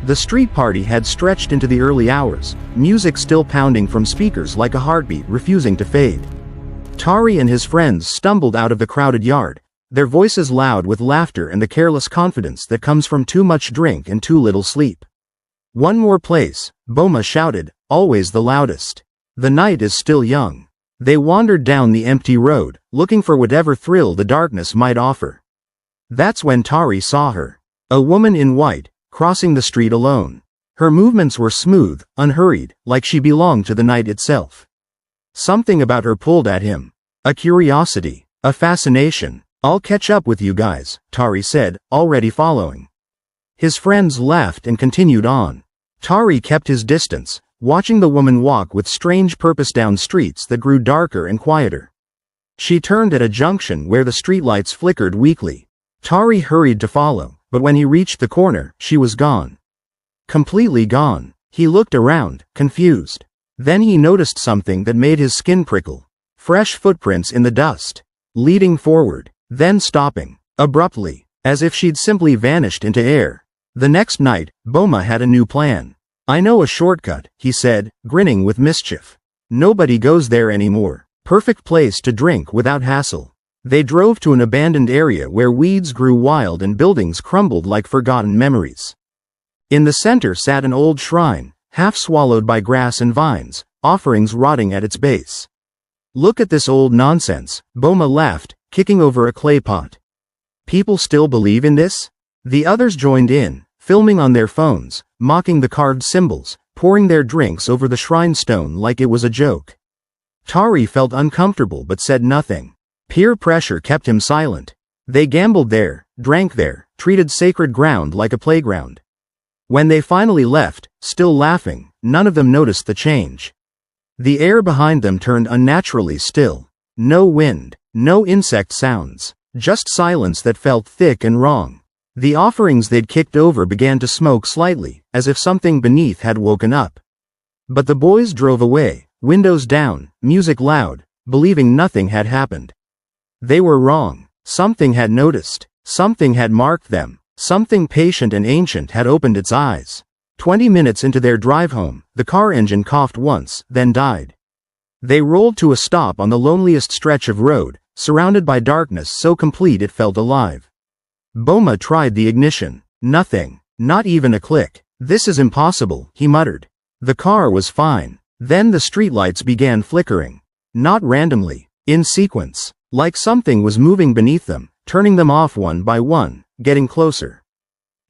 The street party had stretched into the early hours, music still pounding from speakers like a heartbeat refusing to fade. Tari and his friends stumbled out of the crowded yard, their voices loud with laughter and the careless confidence that comes from too much drink and too little sleep. "One more place," Boma shouted, always the loudest. "The night is still young." They wandered down the empty road, looking for whatever thrill the darkness might offer. That's when Tari saw her. A woman in white, crossing the street alone. Her movements were smooth, unhurried, like she belonged to the night itself. Something about her pulled at him. A curiosity, a fascination. "I'll catch up with you guys," Tari said, already following. His friends laughed and continued on. Tari kept his distance, watching the woman walk with strange purpose down streets that grew darker and quieter. She turned at a junction where the streetlights flickered weakly. Tari hurried to follow, but when he reached the corner, she was gone. Completely gone. He looked around, confused. Then he noticed something that made his skin prickle. Fresh footprints in the dust. Leading forward, then stopping, abruptly, as if she'd simply vanished into air. The next night, Boma had a new plan. "I know a shortcut," he said, grinning with mischief. "Nobody goes there anymore. Perfect place to drink without hassle." They drove to an abandoned area where weeds grew wild and buildings crumbled like forgotten memories. In the center sat an old shrine, half swallowed by grass and vines, offerings rotting at its base. "Look at this old nonsense," Boma laughed, kicking over a clay pot. "People still believe in this?" The others joined in, filming on their phones, mocking the carved symbols, pouring their drinks over the shrine stone like it was a joke. Tari felt uncomfortable but said nothing. Peer pressure kept him silent. They gambled there, drank there, treated sacred ground like a playground. When they finally left, still laughing, none of them noticed the change. The air behind them turned unnaturally still. No wind, no insect sounds, just silence that felt thick and wrong. The offerings they'd kicked over began to smoke slightly, as if something beneath had woken up. But the boys drove away, windows down, music loud, believing nothing had happened. They were wrong. Something had noticed. Something had marked them. Something patient and ancient had opened its eyes. 20 minutes into their drive home, the car engine coughed once, then died. They rolled to a stop on the loneliest stretch of road, surrounded by darkness so complete it felt alive. Boma tried the ignition. Nothing. Not even a click. "This is impossible," he muttered. The car was fine. Then the streetlights began flickering. Not randomly. In sequence. Like something was moving beneath them, turning them off one by one, getting closer.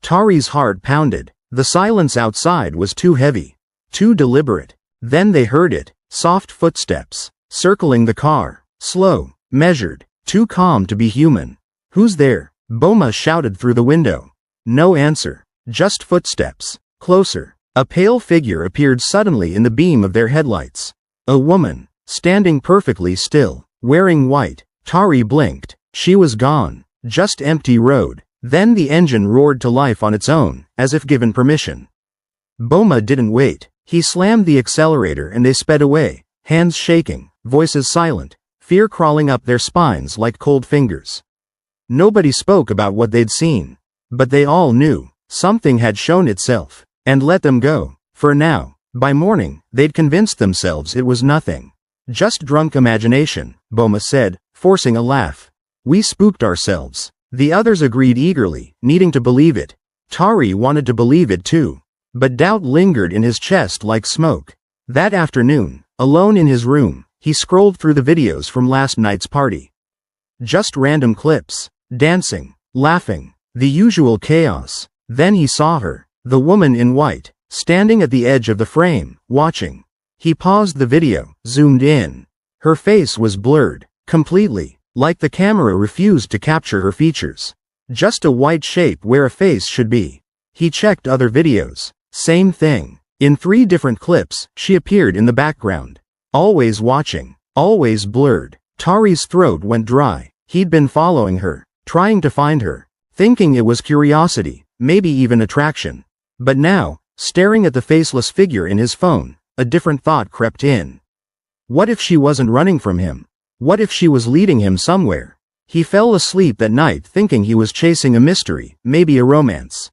Tari's heart pounded. The silence outside was too heavy. Too deliberate. Then they heard it. Soft footsteps. Circling the car. Slow. Measured. Too calm to be human. "Who's there?" Boma shouted through the window. No answer. Just footsteps. Closer. A pale figure appeared suddenly in the beam of their headlights. A woman. Standing perfectly still. Wearing white. Tari blinked. She was gone. Just empty road. Then the engine roared to life on its own, as if given permission. Boma didn't wait. He slammed the accelerator and they sped away, hands shaking, voices silent, fear crawling up their spines like cold fingers. Nobody spoke about what they'd seen. But they all knew. Something had shown itself. And let them go. For now. By morning, they'd convinced themselves it was nothing. "Just drunk imagination," Boma said, forcing a laugh. "We spooked ourselves." The others agreed eagerly, needing to believe it. Tari wanted to believe it too. But doubt lingered in his chest like smoke. That afternoon, alone in his room, he scrolled through the videos from last night's party. Just random clips. Dancing. Laughing. The usual chaos. Then he saw her. The woman in white. Standing at the edge of the frame, watching. He paused the video, zoomed in. Her face was blurred. Completely. Like the camera refused to capture her features. Just a white shape where a face should be. He checked other videos. Same thing. In 3 different clips, she appeared in the background. Always watching. Always blurred. Tari's throat went dry. He'd been following her. Trying to find her. Thinking it was curiosity. Maybe even attraction. But now, staring at the faceless figure in his phone, a different thought crept in. What if she wasn't running from him? What if she was leading him somewhere? He fell asleep that night thinking he was chasing a mystery, maybe a romance.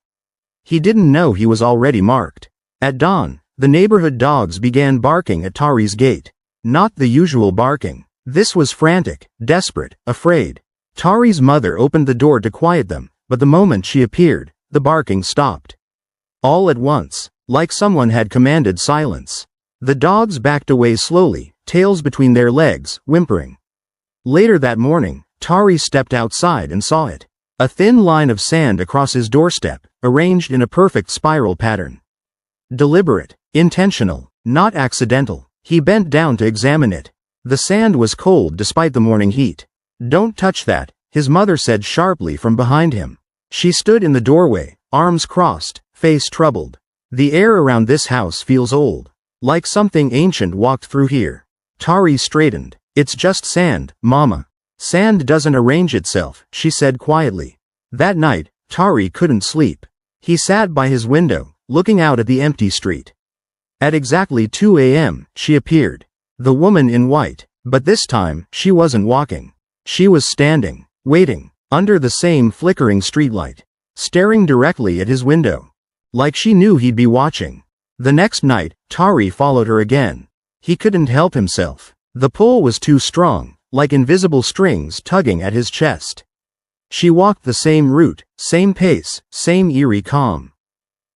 He didn't know he was already marked. At dawn, the neighborhood dogs began barking at Tari's gate. Not the usual barking. This was frantic, desperate, afraid. Tari's mother opened the door to quiet them, but the moment she appeared, the barking stopped. All at once, like someone had commanded silence. The dogs backed away slowly, tails between their legs, whimpering. Later that morning, Tari stepped outside and saw it. A thin line of sand across his doorstep, arranged in a perfect spiral pattern. Deliberate, intentional, not accidental. He bent down to examine it. The sand was cold despite the morning heat. "Don't touch that," his mother said sharply from behind him. She stood in the doorway, arms crossed, face troubled. "The air around this house feels old. Like something ancient walked through here." Tari straightened. "It's just sand, Mama. Sand doesn't arrange itself," she said quietly. That night, Tari couldn't sleep. He sat by his window, looking out at the empty street. At exactly 2 a.m., she appeared. The woman in white, but this time, she wasn't walking. She was standing, waiting, under the same flickering streetlight, staring directly at his window. Like she knew he'd be watching. The next night, Tari followed her again. He couldn't help himself. The pull was too strong, like invisible strings tugging at his chest. She walked the same route, same pace, same eerie calm.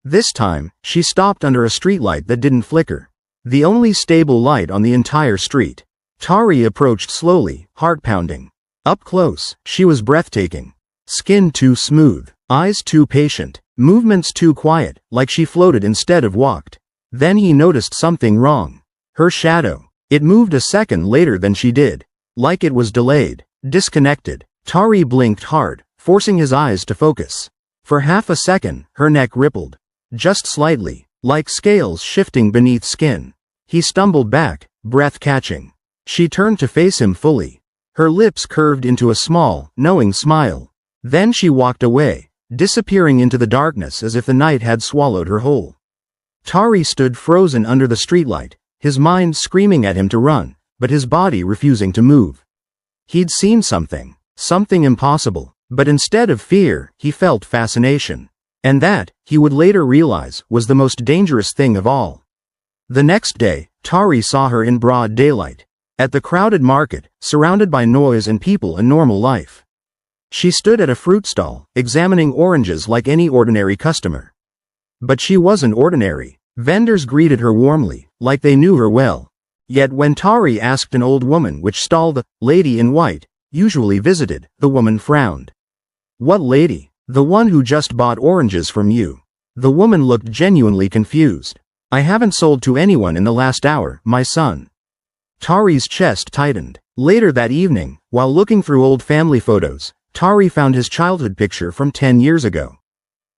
This time, she stopped under a streetlight that didn't flicker. The only stable light on the entire street. Tari approached slowly, heart pounding. Up close, she was breathtaking. Skin too smooth, eyes too patient, movements too quiet, like she floated instead of walked. Then he noticed something wrong. Her shadow. It moved a second later than she did. Like it was delayed, disconnected. Tari blinked hard, forcing his eyes to focus. For half a second, her neck rippled. Just slightly, like scales shifting beneath skin. He stumbled back, breath catching. She turned to face him fully. Her lips curved into a small, knowing smile. Then she walked away, disappearing into the darkness as if the night had swallowed her whole. Tari stood frozen under the streetlight, his mind screaming at him to run, but his body refusing to move. He'd seen something impossible, but instead of fear, he felt fascination. And that, he would later realize, was the most dangerous thing of all. The next day, Tari saw her in broad daylight. At the crowded market, surrounded by noise and people and normal life. She stood at a fruit stall, examining oranges like any ordinary customer. But she wasn't ordinary. Vendors greeted her warmly, like they knew her well. Yet when Tari asked an old woman which stall the lady in white usually visited, the woman frowned. "What lady?" "The one who just bought oranges from you." The woman looked genuinely confused. "I haven't sold to anyone in the last hour, my son." Tari's chest tightened. Later that evening, while looking through old family photos, Tari found his childhood picture from 10 years ago.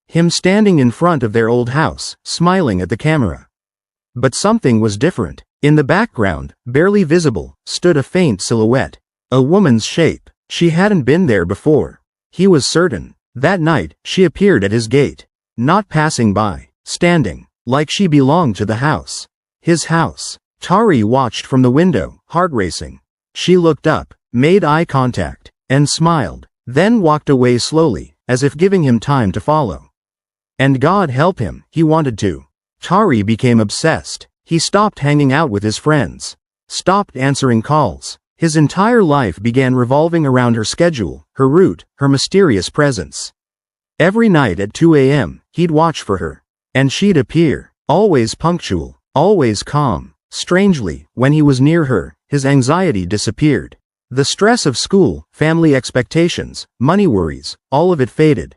Him standing in front of their old house, smiling at the camera. But something was different. In the background, barely visible, stood a faint silhouette. A woman's shape. She hadn't been there before. He was certain. That night, she appeared at his gate. Not passing by. Standing. Like she belonged to the house. His house. Tari watched from the window, heart racing. She looked up, made eye contact, and smiled, then walked away slowly, as if giving him time to follow. And God help him, he wanted to. Tari became obsessed. He stopped hanging out with his friends. Stopped answering calls. His entire life began revolving around her schedule, her route, her mysterious presence. Every night at 2 a.m., he'd watch for her. And she'd appear, always punctual, always calm. Strangely, when he was near her, his anxiety disappeared. The stress of school, family expectations, money worries, all of it faded.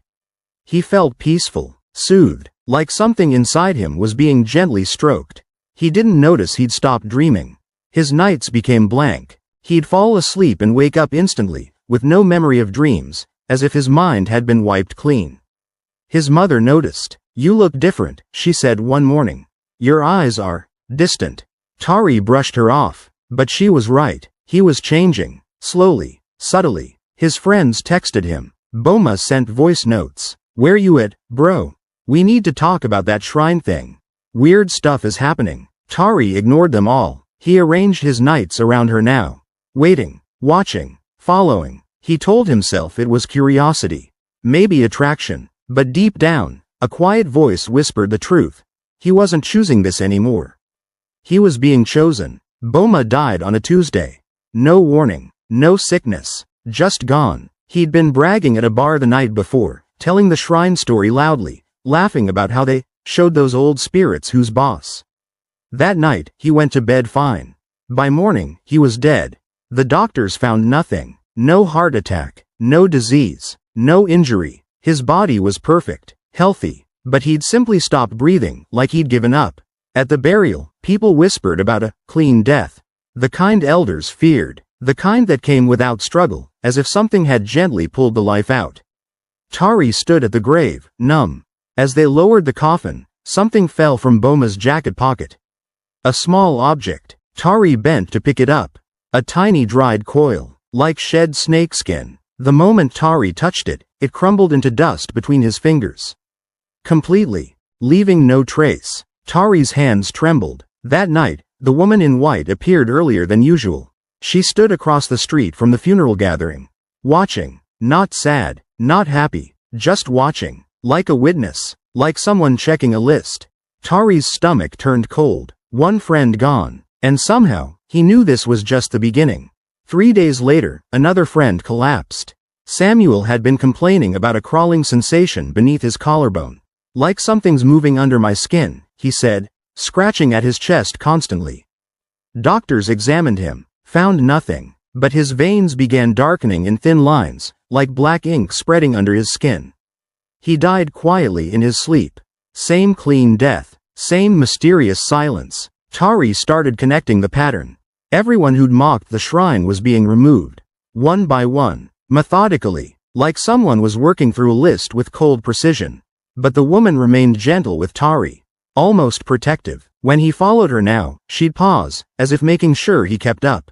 He felt peaceful, soothed, like something inside him was being gently stroked. He didn't notice he'd stopped dreaming. His nights became blank. He'd fall asleep and wake up instantly, with no memory of dreams, as if his mind had been wiped clean. His mother noticed. "You look different," she said one morning. "Your eyes are distant." Tari brushed her off. But she was right. He was changing. Slowly, subtly. His friends texted him. Boma sent voice notes. "Where you at, bro? We need to talk about that shrine thing. Weird stuff is happening." Tari ignored them all. He arranged his nights around her now. Waiting, watching, following. He told himself it was curiosity. Maybe attraction. But deep down, A quiet voice whispered the truth. He wasn't choosing this anymore. He was being chosen. Boma died on a Tuesday. No warning, no sickness, just gone. He'd been bragging at a bar the night before, telling the shrine story loudly, laughing about how they showed those old spirits who's boss. That night, he went to bed fine. By morning, he was dead. The doctors found nothing. No heart attack, no disease, no injury. His body was perfect, healthy, but he'd simply stopped breathing, like he'd given up. At the burial, people whispered about a clean death. The kind elders feared, the kind that came without struggle, as if something had gently pulled the life out. Tari stood at the grave, numb. As they lowered the coffin, something fell from Boma's jacket pocket. A small object. Tari bent to pick it up. A tiny dried coil, like shed snakeskin. The moment Tari touched it, it crumbled into dust between his fingers. Completely, leaving no trace. Tari's hands trembled. That night, the woman in white appeared earlier than usual. She stood across the street from the funeral gathering. Watching. Not sad, not happy, just watching. Like a witness, like someone checking a list. Tari's stomach turned cold. One friend gone. And somehow, he knew this was just the beginning. 3 days later, another friend collapsed. Samuel had been complaining about a crawling sensation beneath his collarbone. Like something's moving under my skin, he said, scratching at his chest constantly. Doctors examined him, found nothing, but his veins began darkening in thin lines, like black ink spreading under his skin. He died quietly in his sleep. Same clean death, same mysterious silence. Tari started connecting the pattern. Everyone who'd mocked the shrine was being removed. One by one, methodically, like someone was working through a list with cold precision. But the woman remained gentle with Tari, almost protective. When he followed her now, she'd pause, as if making sure he kept up.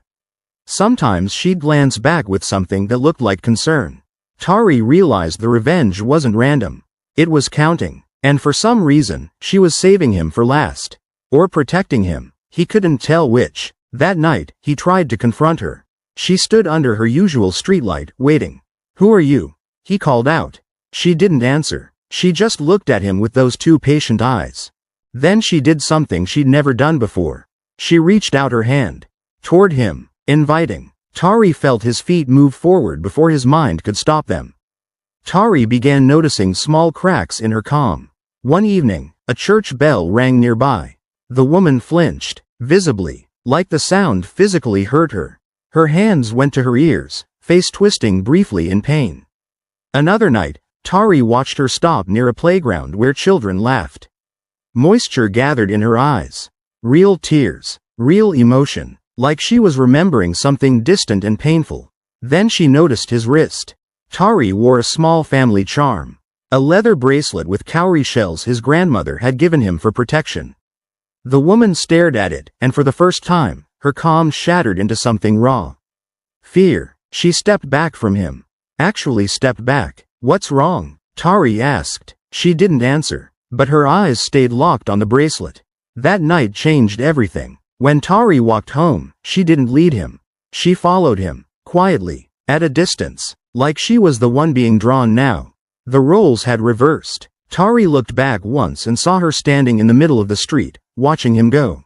Sometimes she'd glance back with something that looked like concern. Tari realized the revenge wasn't random. It was counting, and for some reason, she was saving him for last. Or protecting him. He couldn't tell which. That night, he tried to confront her. She stood under her usual streetlight, waiting. "Who are you?" he called out. She didn't answer. She just looked at him with those two patient eyes. Then she did something she'd never done before. She reached out her hand. Toward him. Inviting. Tari felt his feet move forward before his mind could stop them. Tari began noticing small cracks in her calm. One evening, a church bell rang nearby. The woman flinched, visibly, like the sound physically hurt her. Her hands went to her ears, face twisting briefly in pain. Another night, Tari watched her stop near a playground where children laughed. Moisture gathered in her eyes. Real tears, real emotion, like she was remembering something distant and painful. Then she noticed his wrist. Tari wore a small family charm. A leather bracelet with cowrie shells his grandmother had given him for protection. The woman stared at it, and for the first time, her calm shattered into something raw. Fear. She stepped back from him. Actually stepped back. "What's wrong?" Tari asked. She didn't answer, but her eyes stayed locked on the bracelet. That night changed everything. When Tari walked home, she didn't lead him. She followed him, quietly, at a distance, like she was the one being drawn now. The roles had reversed. Tari looked back once and saw her standing in the middle of the street, watching him go.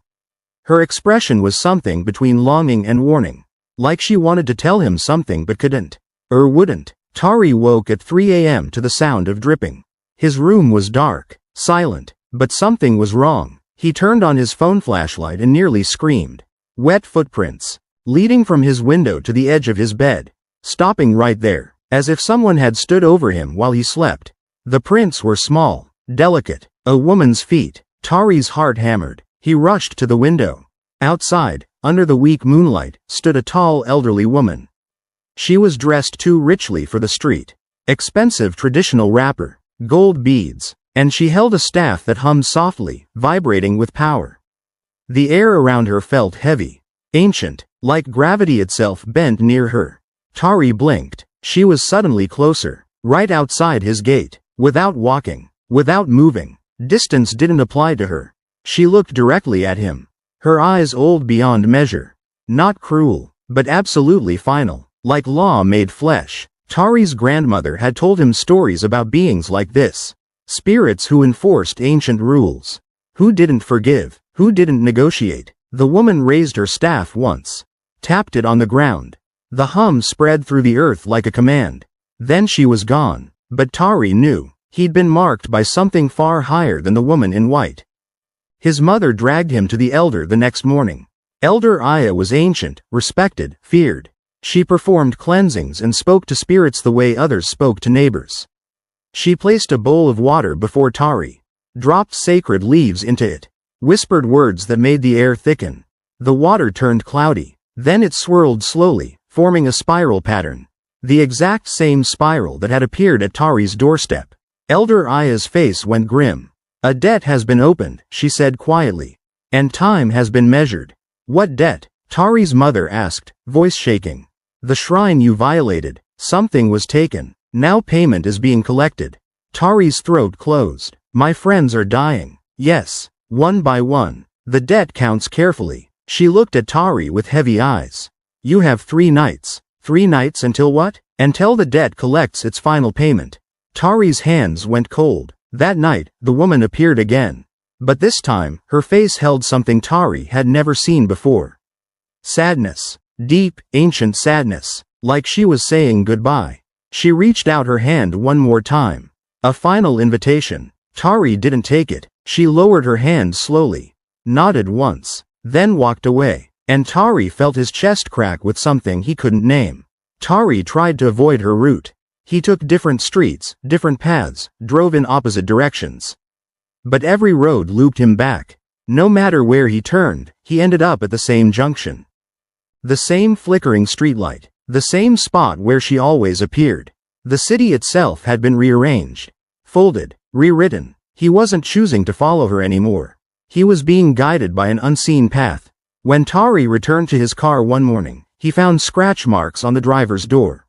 Her expression was something between longing and warning, like she wanted to tell him something but couldn't, or wouldn't. Tari woke at 3 a.m. to the sound of dripping. His room was dark, silent, but something was wrong. He turned on his phone flashlight and nearly screamed. Wet footprints, leading from his window to the edge of his bed, stopping right there, as if someone had stood over him while he slept. The prints were small, delicate, a woman's feet. Tari's heart hammered. He rushed to the window. Outside, under the weak moonlight, stood a tall elderly woman. She was dressed too richly for the street. Expensive traditional wrapper, gold beads, and she held a staff that hummed softly, vibrating with power. The air around her felt heavy, ancient, like gravity itself bent near her. Tari blinked. She was suddenly closer, right outside his gate, without walking, without moving. Distance didn't apply to her. She looked directly at him. Her eyes old beyond measure. Not cruel, but absolutely final, like law made flesh. Tari's grandmother had told him stories about beings like this. Spirits who enforced ancient rules. Who didn't forgive? Who didn't negotiate? The woman raised her staff once. Tapped it on the ground. The hum spread through the earth like a command. Then she was gone. But Tari knew. He'd been marked by something far higher than the woman in white. His mother dragged him to the elder the next morning. Elder Aya was ancient, respected, feared. She performed cleansings and spoke to spirits the way others spoke to neighbors. She placed a bowl of water before Tari, dropped sacred leaves into it, whispered words that made the air thicken. The water turned cloudy. Then it swirled slowly, forming a spiral pattern. The exact same spiral that had appeared at Tari's doorstep. Elder Aya's face went grim. A debt has been opened, she said quietly. And time has been measured. What debt? Tari's mother asked, voice shaking. The shrine you violated. Something was taken. Now payment is being collected. Tari's throat closed. My friends are dying. Yes, one by one. The debt counts carefully. She looked at Tari with heavy eyes. You have 3 nights. 3 nights until what? Until the debt collects its final payment. Tari's hands went cold. That night, the woman appeared again. But this time, her face held something Tari had never seen before. Sadness. Deep, ancient sadness. Like she was saying goodbye. She reached out her hand one more time. A final invitation. Tari didn't take it. She lowered her hand slowly. Nodded once. Then walked away. And Tari felt his chest crack with something he couldn't name. Tari tried to avoid her route. He took different streets, different paths, drove in opposite directions. But every road looped him back. No matter where he turned, he ended up at the same junction. The same flickering streetlight. The same spot where she always appeared. The city itself had been rearranged. Folded. Rewritten. He wasn't choosing to follow her anymore. He was being guided by an unseen path. When Tari returned to his car one morning, he found scratch marks on the driver's door.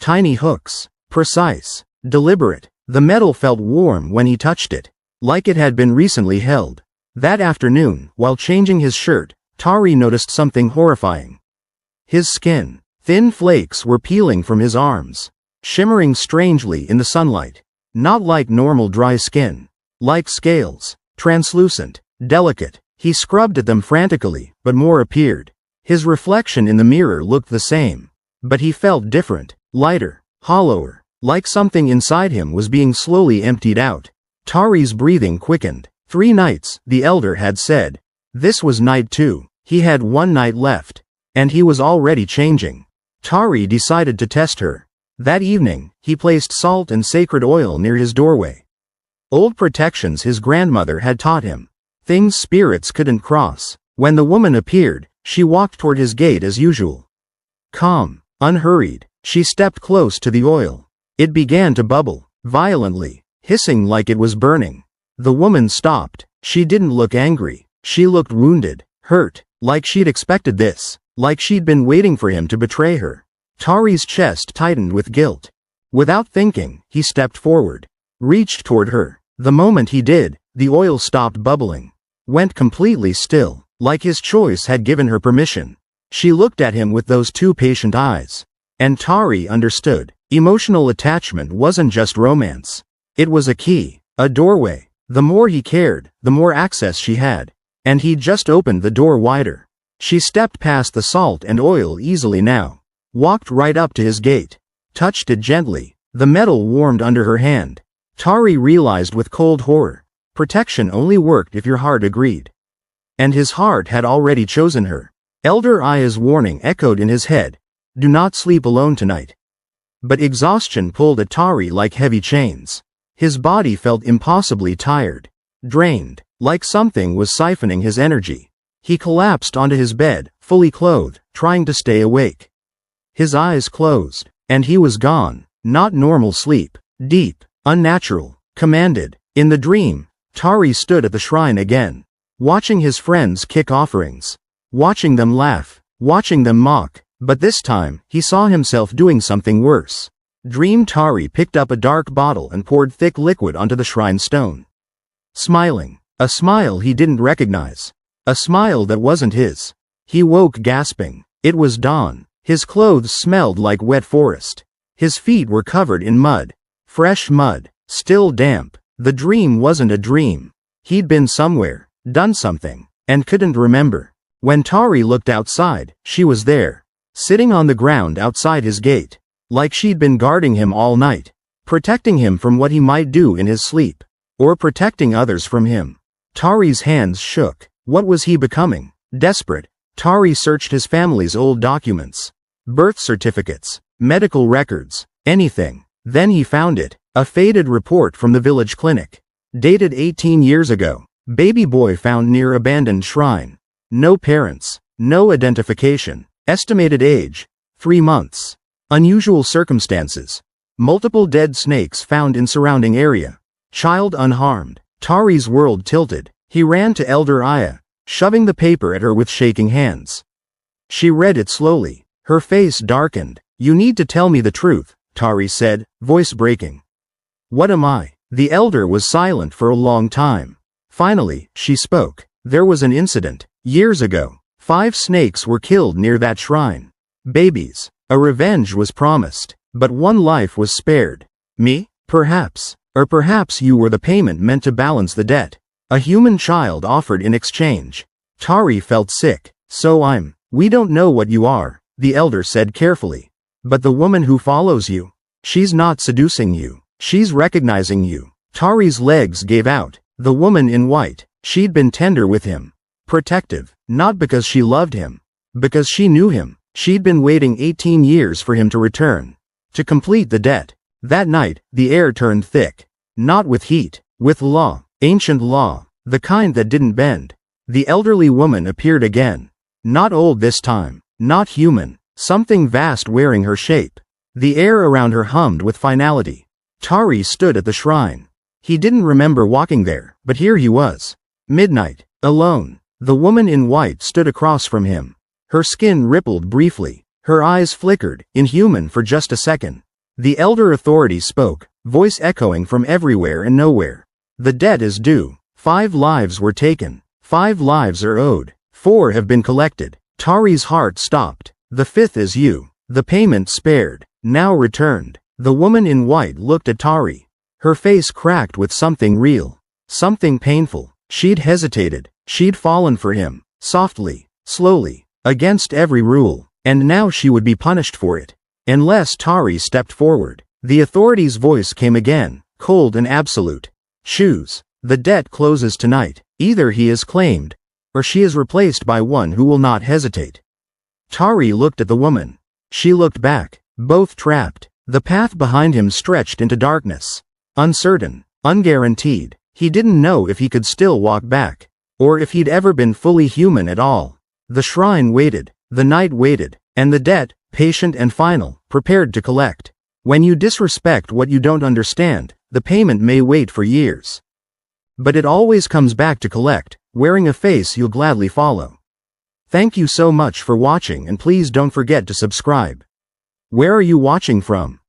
Tiny hooks. Precise. Deliberate. The metal felt warm when he touched it, like it had been recently held. That afternoon, while changing his shirt, Tari noticed something horrifying. His skin. Thin flakes were peeling from his arms, shimmering strangely in the sunlight. Not like normal dry skin. Like scales. Translucent. Delicate. He scrubbed at them frantically, but more appeared. His reflection in the mirror looked the same. But he felt different. Lighter. Hollower. Like something inside him was being slowly emptied out. Tari's breathing quickened. 3 nights, the elder had said. This was night 2. He had 1 night left. And he was already changing. Tari decided to test her. That evening, he placed salt and sacred oil near his doorway. Old protections his grandmother had taught him. Things spirits couldn't cross. When the woman appeared, she walked toward his gate as usual. Calm, unhurried, she stepped close to the oil. It began to bubble, violently, hissing like it was burning. The woman stopped. She didn't look angry. She looked wounded, hurt, like she'd expected this, like she'd been waiting for him to betray her. Tari's chest tightened with guilt. Without thinking, he stepped forward, reached toward her. The moment he did, the oil stopped bubbling, went completely still, like his choice had given her permission. She looked at him with those 2 patient eyes. And Tari understood. Emotional attachment wasn't just romance. It was a key, a doorway. The more he cared, the more access she had. And he'd just opened the door wider. She stepped past the salt and oil easily now. Walked right up to his gate. Touched it gently. The metal warmed under her hand. Tari realized with cold horror. Protection only worked if your heart agreed. And his heart had already chosen her. Elder Aya's warning echoed in his head. Do not sleep alone tonight. But exhaustion pulled at Tari like heavy chains. His body felt impossibly tired. Drained. Like something was siphoning his energy. He collapsed onto his bed, fully clothed, trying to stay awake. His eyes closed. And he was gone. Not normal sleep. Deep. Unnatural. Commanded. In the dream, Tari stood at the shrine again. Watching his friends kick offerings. Watching them laugh. Watching them mock. But this time, he saw himself doing something worse. Dream Tari picked up a dark bottle and poured thick liquid onto the shrine stone. Smiling. A smile he didn't recognize. A smile that wasn't his. He woke gasping. It was dawn. His clothes smelled like wet forest. His feet were covered in mud. Fresh mud. Still damp. The dream wasn't a dream. He'd been somewhere, done something, and couldn't remember. When Tari looked outside, she was there, sitting on the ground outside his gate, like she'd been guarding him all night, protecting him from what he might do in his sleep, or protecting others from him. Tari's hands shook. What was he becoming? Desperate, Tari searched his family's old documents, birth certificates, medical records, anything. Then he found it, a faded report from the village clinic, dated 18 years ago. Baby boy found near abandoned shrine. No parents, no identification. Estimated age, 3 months. Unusual circumstances. Multiple dead snakes found in surrounding area. Child unharmed. Tari's world tilted. He ran to Elder Aya, shoving the paper at her with shaking hands. She read it slowly. Her face darkened. You need to tell me the truth, Tari said, voice breaking. What am I? The elder was silent for a long time. Finally, she spoke. There was an incident. Years ago, 5 snakes were killed near that shrine. Babies. A revenge was promised, but 1 life was spared. Me? Perhaps. Or perhaps you were the payment meant to balance the debt. A human child offered in exchange. Tari felt sick. So I'm. We don't know what you are, the elder said carefully. But the woman who follows you, she's not seducing you. She's recognizing you. Tari's legs gave out. The woman in white, she'd been tender with him. Protective, not because she loved him. Because she knew him. She'd been waiting 18 years for him to return. To complete the debt. That night, the air turned thick. Not with heat, with law. Ancient law. The kind that didn't bend. The elderly woman appeared again. Not old this time. Not human. Something vast wearing her shape. The air around her hummed with finality. Tari stood at the shrine. He didn't remember walking there, but here he was. Midnight. Alone. The woman in white stood across from him. Her skin rippled briefly. Her eyes flickered, inhuman for just a second. The elder authority spoke, voice echoing from everywhere and nowhere. The debt is due. 5 lives were taken. 5 lives are owed. 4 have been collected. Tari's heart stopped. The 5th is you. The payment spared, now returned. The woman in white looked at Tari. Her face cracked with something real. Something painful. She'd hesitated. She'd fallen for him. Softly. Slowly. Against every rule. And now she would be punished for it. Unless Tari stepped forward. The authority's voice came again, cold and absolute. Choose. The debt closes tonight. Either he is claimed, or she is replaced by one who will not hesitate. Tari looked at the woman. She looked back. Both trapped. The path behind him stretched into darkness. Uncertain. Unguaranteed. He didn't know if he could still walk back, or if he'd ever been fully human at all. The shrine waited. The night waited. And the debt, patient and final, prepared to collect. When you disrespect what you don't understand, the payment may wait for years. But it always comes back to collect, wearing a face you'll gladly follow. Thank you so much for watching, and please don't forget to subscribe. Where are you watching from?